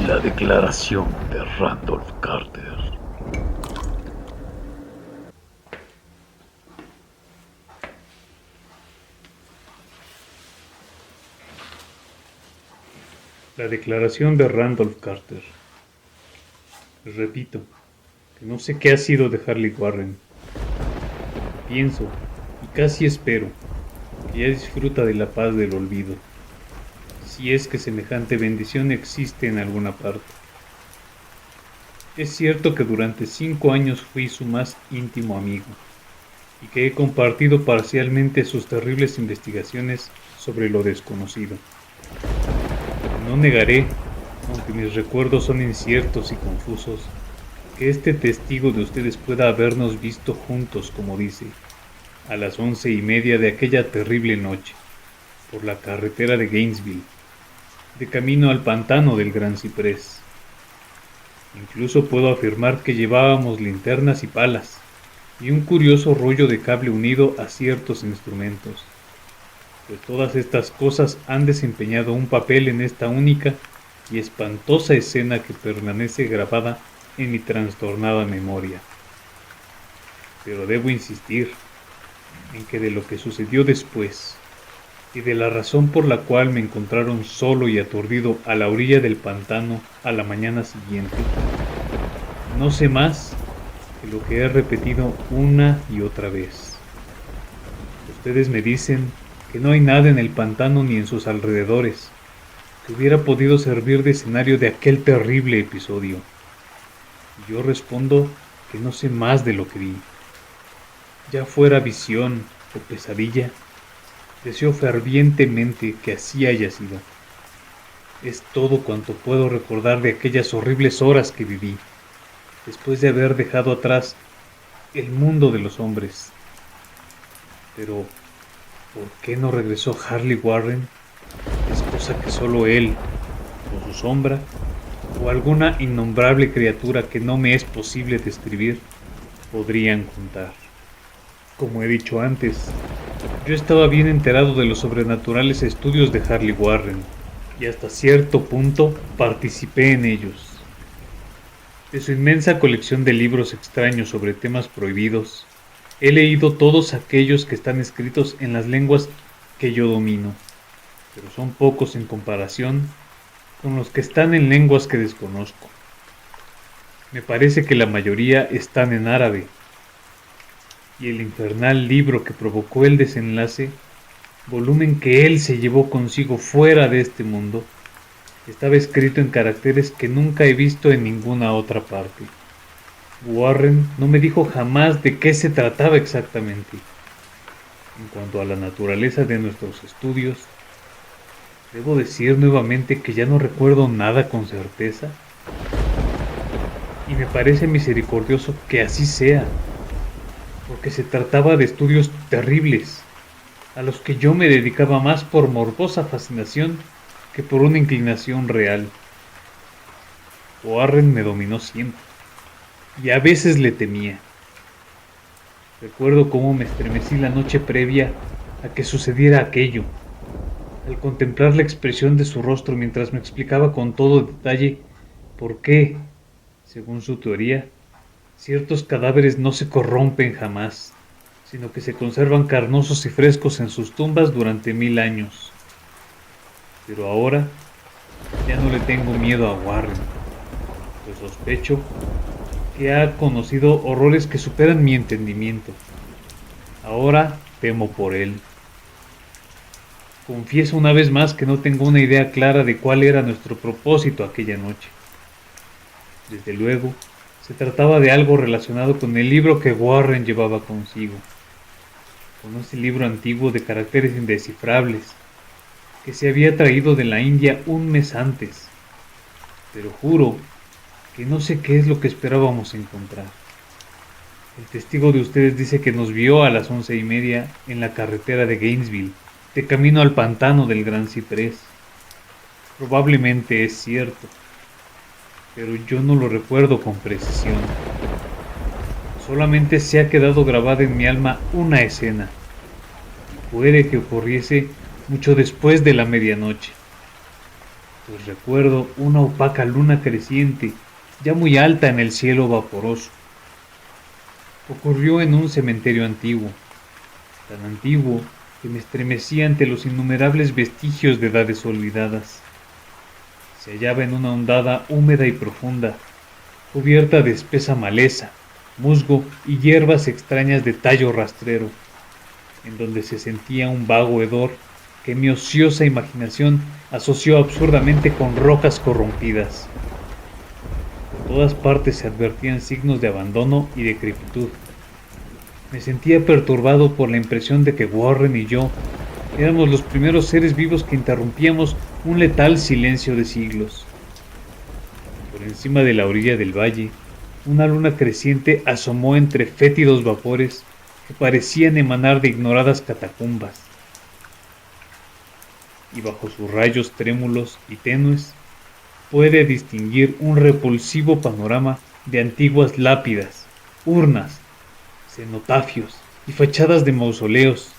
La declaración de Randolph Carter. La declaración de Randolph Carter. Les repito, que no sé qué ha sido de Harley Warren. Pienso, y casi espero, que ya disfruta de la paz del olvido, si es que semejante bendición existe en alguna parte. Es cierto que durante 5 años fui su más íntimo amigo, y que he compartido parcialmente sus terribles investigaciones sobre lo desconocido. No negaré, aunque mis recuerdos son inciertos y confusos, que este testigo de ustedes pueda habernos visto juntos, como dice, a las 11:30 de aquella terrible noche, por la carretera de Gainesville, de camino al pantano del Gran Ciprés. Incluso puedo afirmar que llevábamos linternas y palas, y un curioso rollo de cable unido a ciertos instrumentos, pues todas estas cosas han desempeñado un papel en esta única y espantosa escena que permanece grabada en mi trastornada memoria. Pero debo insistir en que de lo que sucedió después, y de la razón por la cual me encontraron solo y aturdido a la orilla del pantano a la mañana siguiente, no sé más que lo que he repetido una y otra vez. Ustedes me dicen que no hay nada en el pantano ni en sus alrededores que hubiera podido servir de escenario de aquel terrible episodio. Y yo respondo que no sé más de lo que vi. Ya fuera visión o pesadilla, deseo fervientemente que así haya sido. Es todo cuanto puedo recordar de aquellas horribles horas que viví, después de haber dejado atrás el mundo de los hombres. Pero, ¿por qué no regresó Harley Warren? Es cosa que solo él, o su sombra, o alguna innombrable criatura que no me es posible describir, podrían contar. Como he dicho antes, yo estaba bien enterado de los sobrenaturales estudios de Harley Warren, y hasta cierto punto participé en ellos. De su inmensa colección de libros extraños sobre temas prohibidos, he leído todos aquellos que están escritos en las lenguas que yo domino, pero son pocos en comparación con los que están en lenguas que desconozco. Me parece que la mayoría están en árabe, y el infernal libro que provocó el desenlace, volumen que él se llevó consigo fuera de este mundo, estaba escrito en caracteres que nunca he visto en ninguna otra parte. Warren no me dijo jamás de qué se trataba exactamente. En cuanto a la naturaleza de nuestros estudios, debo decir nuevamente que ya no recuerdo nada con certeza, y me parece misericordioso que así sea, porque se trataba de estudios terribles, a los que yo me dedicaba más por morbosa fascinación que por una inclinación real. Warren me dominó siempre, y a veces le temía. Recuerdo cómo me estremecí la noche previa a que sucediera aquello, al contemplar la expresión de su rostro mientras me explicaba con todo detalle por qué, según su teoría, ciertos cadáveres no se corrompen jamás, sino que se conservan carnosos y frescos en sus tumbas durante 1000 años. Pero ahora ya no le tengo miedo a Warren, pues sospecho que ha conocido horrores que superan mi entendimiento. Ahora temo por él. Confieso una vez más que no tengo una idea clara de cuál era nuestro propósito aquella noche. Desde luego, se trataba de algo relacionado con el libro que Warren llevaba consigo, con ese libro antiguo de caracteres indescifrables, que se había traído de la India un mes antes, pero juro que no sé qué es lo que esperábamos encontrar. El testigo de ustedes dice que nos vio a las 11:30 en la carretera de Gainesville, de camino al pantano del Gran Ciprés. Probablemente es cierto, pero yo no lo recuerdo con precisión. Solamente se ha quedado grabada en mi alma una escena. Puede que ocurriese mucho después de la medianoche. pues recuerdo una opaca luna creciente, ya muy alta en el cielo vaporoso. Ocurrió en un cementerio antiguo, tan antiguo que me estremecía ante los innumerables vestigios de edades olvidadas. Se hallaba en una hondada húmeda y profunda, cubierta de espesa maleza, musgo y hierbas extrañas de tallo rastrero, en donde se sentía un vago hedor que mi ociosa imaginación asoció absurdamente con rocas corrompidas. Por todas partes se advertían signos de abandono y decrepitud. Me sentía perturbado por la impresión de que Warren y yo éramos los primeros seres vivos que interrumpíamos un letal silencio de siglos. Por encima de la orilla del valle, una luna creciente asomó entre fétidos vapores que parecían emanar de ignoradas catacumbas, y bajo sus rayos trémulos y tenues puede distinguir un repulsivo panorama de antiguas lápidas, urnas, cenotafios y fachadas de mausoleos,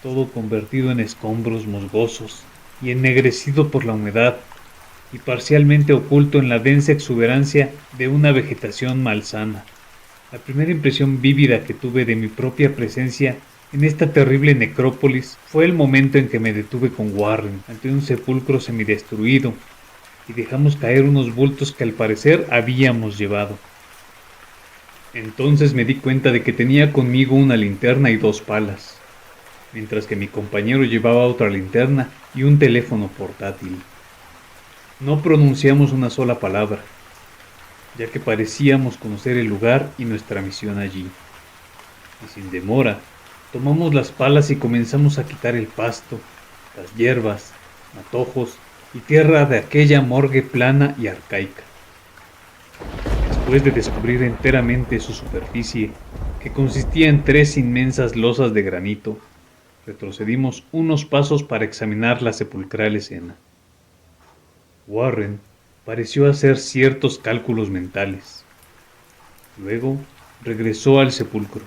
todo convertido en escombros musgosos y ennegrecido por la humedad y parcialmente oculto en la densa exuberancia de una vegetación malsana. La primera impresión vívida que tuve de mi propia presencia en esta terrible necrópolis fue el momento en que me detuve con Warren ante un sepulcro semidestruido y dejamos caer unos bultos que al parecer habíamos llevado. Entonces me di cuenta de que tenía conmigo una linterna y 2 palas, mientras que mi compañero llevaba otra linterna y un teléfono portátil. No pronunciamos una sola palabra, ya que parecíamos conocer el lugar y nuestra misión allí. Y sin demora, tomamos las palas y comenzamos a quitar el pasto, las hierbas, matojos y tierra de aquella morgue plana y arcaica. Después de descubrir enteramente su superficie, que consistía en 3 inmensas losas de granito, retrocedimos unos pasos para examinar la sepulcral escena. Warren pareció hacer ciertos cálculos mentales. Luego regresó al sepulcro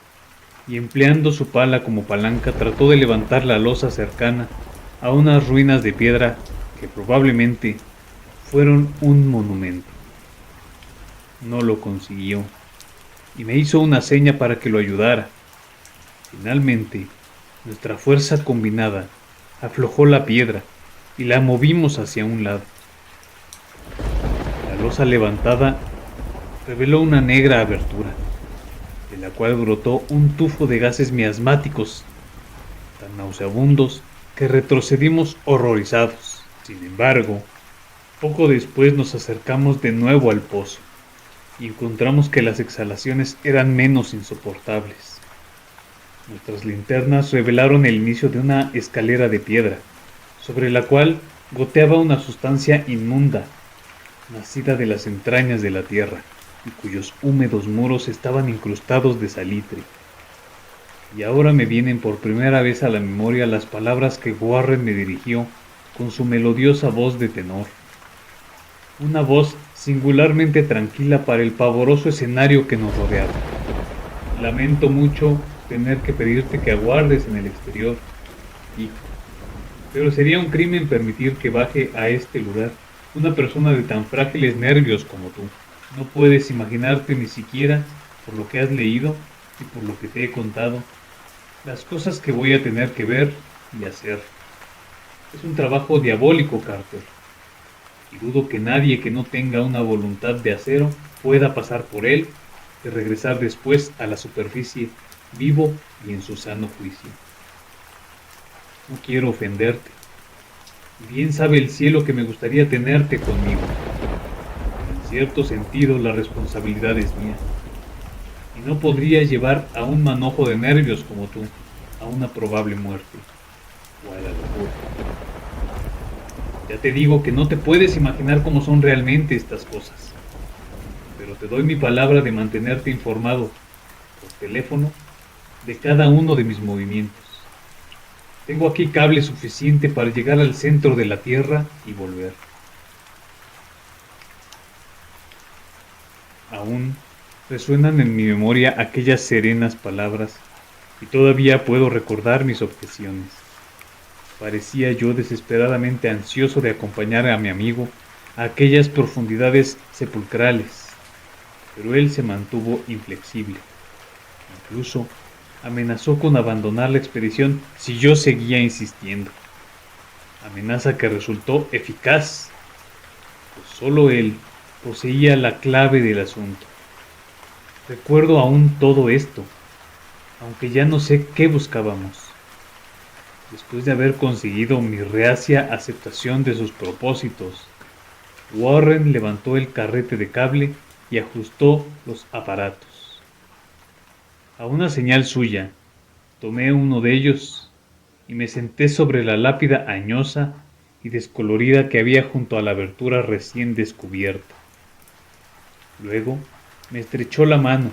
y, empleando su pala como palanca, trató de levantar la losa cercana a unas ruinas de piedra que probablemente fueron un monumento. No lo consiguió y me hizo una seña para que lo ayudara. Finalmente, nuestra fuerza combinada aflojó la piedra y la movimos hacia un lado. La losa levantada reveló una negra abertura, de la cual brotó un tufo de gases miasmáticos, tan nauseabundos que retrocedimos horrorizados. Sin embargo, poco después nos acercamos de nuevo al pozo y encontramos que las exhalaciones eran menos insoportables. Nuestras linternas revelaron el inicio de una escalera de piedra, sobre la cual goteaba una sustancia inmunda, nacida de las entrañas de la tierra, y cuyos húmedos muros estaban incrustados de salitre. Y ahora me vienen por primera vez a la memoria las palabras que Warren me dirigió con su melodiosa voz de tenor. Una voz singularmente tranquila para el pavoroso escenario que nos rodeaba. Lamento mucho tener que pedirte que aguardes en el exterior, hijo, pero sería un crimen permitir que baje a este lugar una persona de tan frágiles nervios como tú. No puedes imaginarte ni siquiera, por lo que has leído y por lo que te he contado, las cosas que voy a tener que ver y hacer. Es un trabajo diabólico, Carter, y dudo que nadie que no tenga una voluntad de acero pueda pasar por él y regresar después a la superficie vivo y en su sano juicio. No quiero ofenderte, y bien sabe el cielo que me gustaría tenerte conmigo. En cierto sentido, la responsabilidad es mía, y no podría llevar a un manojo de nervios como tú a una probable muerte o a la locura. Ya te digo que no te puedes imaginar cómo son realmente estas cosas, pero te doy mi palabra de mantenerte informado por teléfono de cada uno de mis movimientos. Tengo aquí cable suficiente para llegar al centro de la Tierra y volver. Aún resuenan en mi memoria aquellas serenas palabras y todavía puedo recordar mis objeciones. Parecía yo desesperadamente ansioso de acompañar a mi amigo a aquellas profundidades sepulcrales, pero él se mantuvo inflexible. Incluso amenazó con abandonar la expedición si yo seguía insistiendo. Amenaza que resultó eficaz, pues solo él poseía la clave del asunto. Recuerdo aún todo esto, aunque ya no sé qué buscábamos. Después de haber conseguido mi reacia aceptación de sus propósitos, Warren levantó el carrete de cable y ajustó los aparatos. A una señal suya, tomé uno de ellos y me senté sobre la lápida añosa y descolorida que había junto a la abertura recién descubierta. Luego me estrechó la mano,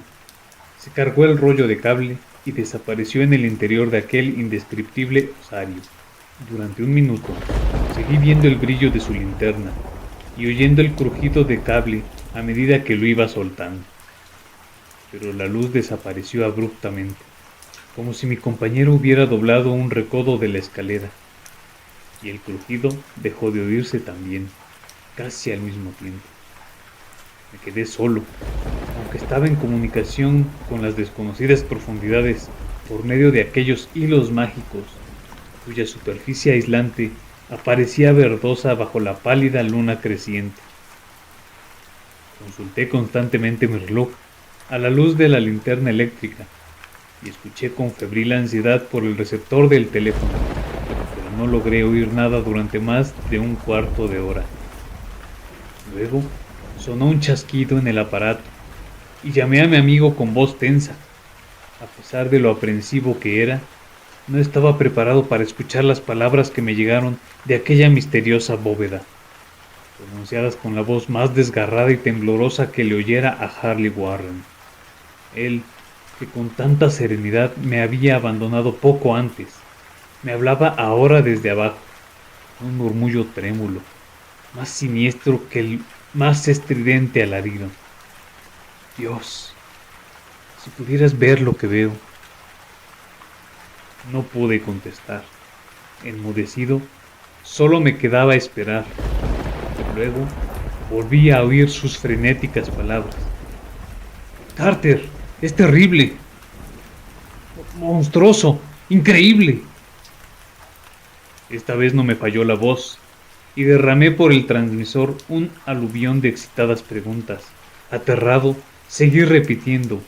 se cargó el rollo de cable y desapareció en el interior de aquel indescriptible osario. Durante un minuto seguí viendo el brillo de su linterna y oyendo el crujido de cable a medida que lo iba soltando. Pero la luz desapareció abruptamente, como si mi compañero hubiera doblado un recodo de la escalera, y el crujido dejó de oírse también, casi al mismo tiempo. Me quedé solo, aunque estaba en comunicación con las desconocidas profundidades por medio de aquellos hilos mágicos, cuya superficie aislante aparecía verdosa bajo la pálida luna creciente. Consulté constantemente mi reloj a la luz de la linterna eléctrica y escuché con febril ansiedad por el receptor del teléfono, pero no logré oír nada durante más de un cuarto de hora. Luego sonó un chasquido en el aparato y llamé a mi amigo con voz tensa. A pesar de lo aprensivo que era, no estaba preparado para escuchar las palabras que me llegaron de aquella misteriosa bóveda, pronunciadas con la voz más desgarrada y temblorosa que le oyera a Harley Warren. Él, que con tanta serenidad me había abandonado poco antes, me hablaba ahora desde abajo, un murmullo trémulo, más siniestro que el más estridente alarido. Dios, si pudieras ver lo que veo. No pude contestar. Enmudecido, solo me quedaba esperar. Luego volví a oír sus frenéticas palabras. Carter, es terrible. Monstruoso, increíble. Esta vez no me falló la voz y derramé por el transmisor un aluvión de excitadas preguntas. Aterrado, seguí repitiendo: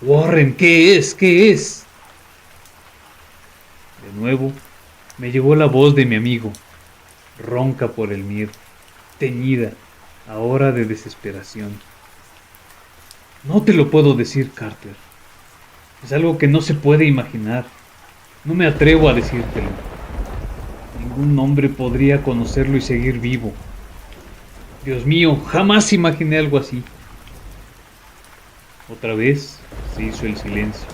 Warren, ¿qué es? ¿Qué es? De nuevo, me llegó la voz de mi amigo, ronca por el miedo, teñida, ahora de desesperación. No te lo puedo decir, Carter. Es algo que no se puede imaginar. No me atrevo a decírtelo. Ningún hombre podría conocerlo y seguir vivo. Dios mío, jamás imaginé algo así. Otra vez se hizo el silencio,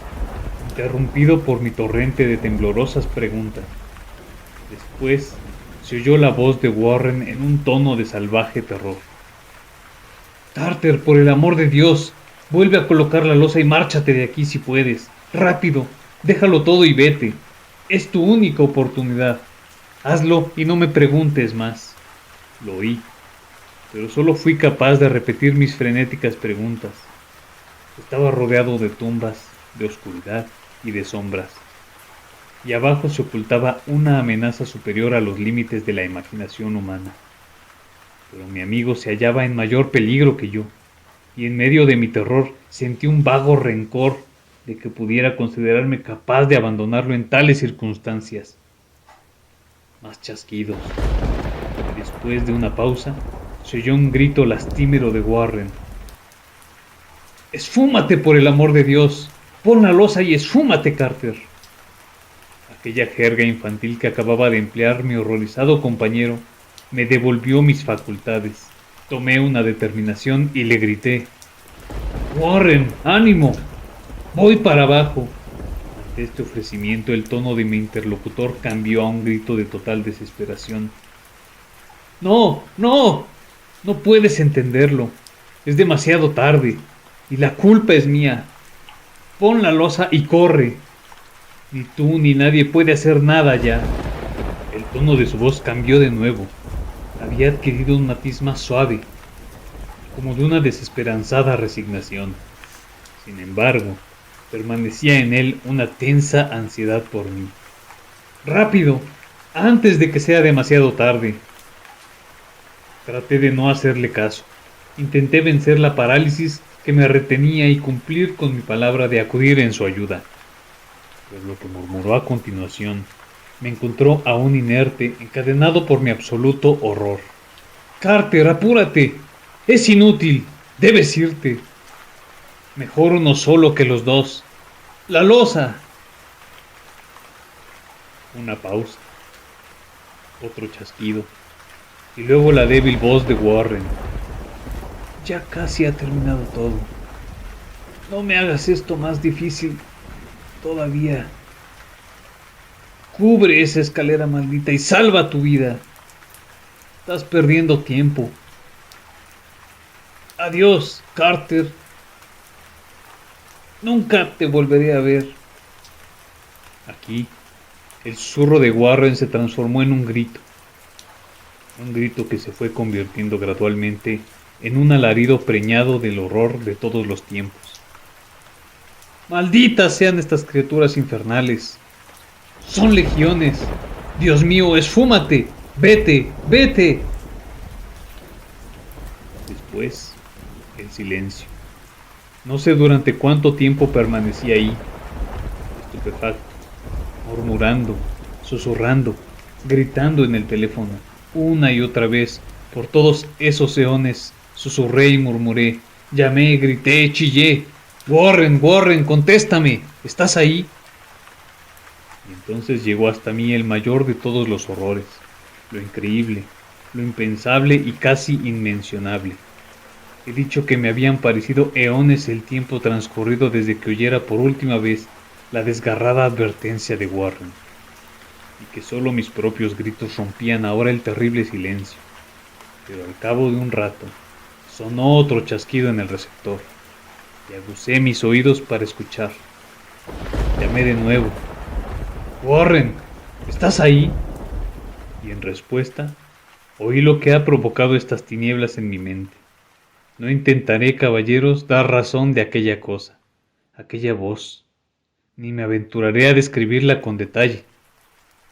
interrumpido por mi torrente de temblorosas preguntas. Después se oyó la voz de Warren en un tono de salvaje terror. Carter, por el amor de Dios, vuelve a colocar la losa y márchate de aquí si puedes. Rápido, déjalo todo y vete. Es tu única oportunidad. Hazlo y no me preguntes más. Lo oí, pero solo fui capaz de repetir mis frenéticas preguntas. Estaba rodeado de tumbas, de oscuridad y de sombras, y abajo se ocultaba una amenaza superior a los límites de la imaginación humana. Pero mi amigo se hallaba en mayor peligro que yo, y en medio de mi terror sentí un vago rencor de que pudiera considerarme capaz de abandonarlo en tales circunstancias. Más chasquidos. Y después de una pausa, se oyó un grito lastimero de Warren. ¡Esfúmate, por el amor de Dios! ¡Pon la losa y esfúmate, Carter! Aquella jerga infantil que acababa de emplear mi horrorizado compañero me devolvió mis facultades. Tomé una determinación y le grité: ¡Warren, ánimo! ¡Voy para abajo! Ante este ofrecimiento, el tono de mi interlocutor cambió a un grito de total desesperación. ¡No, no! No puedes entenderlo. Es demasiado tarde. Y la culpa es mía. Pon la losa y corre. Ni tú ni nadie puede hacer nada ya. El tono de su voz cambió de nuevo. Había adquirido un matiz más suave, como de una desesperanzada resignación. Sin embargo, permanecía en él una tensa ansiedad por mí. ¡Rápido! Antes de que sea demasiado tarde. Traté de no hacerle caso. Intenté vencer la parálisis que me retenía y cumplir con mi palabra de acudir en su ayuda. Pero lo que murmuró a continuación me encontró aún inerte, encadenado por mi absoluto horror. Carter, apúrate. Es inútil. Debes irte. Mejor uno solo que los dos. La losa. Una pausa. Otro chasquido. Y luego la débil voz de Warren. Ya casi ha terminado todo. No me hagas esto más difícil todavía. Cubre esa escalera maldita y salva tu vida. Estás perdiendo tiempo. Adiós, Carter. Nunca te volveré a ver. Aquí, el susurro de Warren se transformó en un grito. Un grito que se fue convirtiendo gradualmente en un alarido preñado del horror de todos los tiempos. ¡Malditas sean estas criaturas infernales! ¡Son legiones! ¡Dios mío, esfúmate! ¡Vete! ¡Vete! Después, el silencio. No sé durante cuánto tiempo permanecí ahí, estupefacto, murmurando, susurrando, gritando en el teléfono, una y otra vez, por todos esos eones, susurré y murmuré, llamé, grité, chillé. Warren, Warren, contéstame, ¿estás ahí? Y entonces llegó hasta mí el mayor de todos los horrores, lo increíble, lo impensable y casi inmencionable. He dicho que me habían parecido eones el tiempo transcurrido desde que oyera por última vez la desgarrada advertencia de Warren, y que solo mis propios gritos rompían ahora el terrible silencio. Pero al cabo de un rato, sonó otro chasquido en el receptor, y aguzé mis oídos para escuchar. Llamé de nuevo. Warren, ¿estás ahí? Y en respuesta, oí lo que ha provocado estas tinieblas en mi mente. No intentaré, caballeros, dar razón de aquella cosa, aquella voz, ni me aventuraré a describirla con detalle,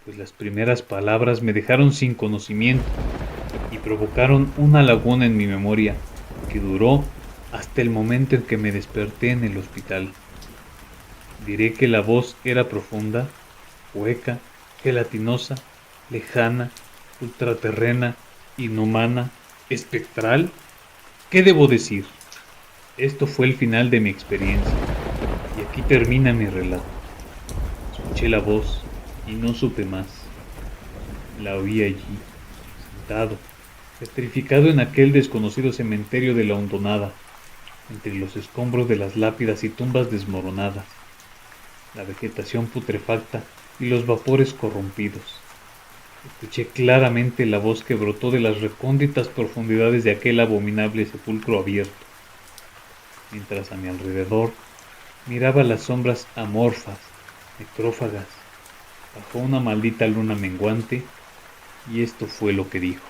pues las primeras palabras me dejaron sin conocimiento y provocaron una laguna en mi memoria que duró hasta el momento en que me desperté en el hospital. Diré que la voz era profunda, hueca, gelatinosa, lejana, ultraterrena, inhumana, espectral. ¿Qué debo decir? Esto fue el final de mi experiencia, y aquí termina mi relato. Escuché la voz y no supe más. La oí allí, sentado, petrificado en aquel desconocido cementerio de la hondonada, entre los escombros de las lápidas y tumbas desmoronadas, la vegetación putrefacta y los vapores corrompidos. Escuché claramente la voz que brotó de las recónditas profundidades de aquel abominable sepulcro abierto, mientras a mi alrededor miraba las sombras amorfas, necrófagas, bajo una maldita luna menguante, y esto fue lo que dijo.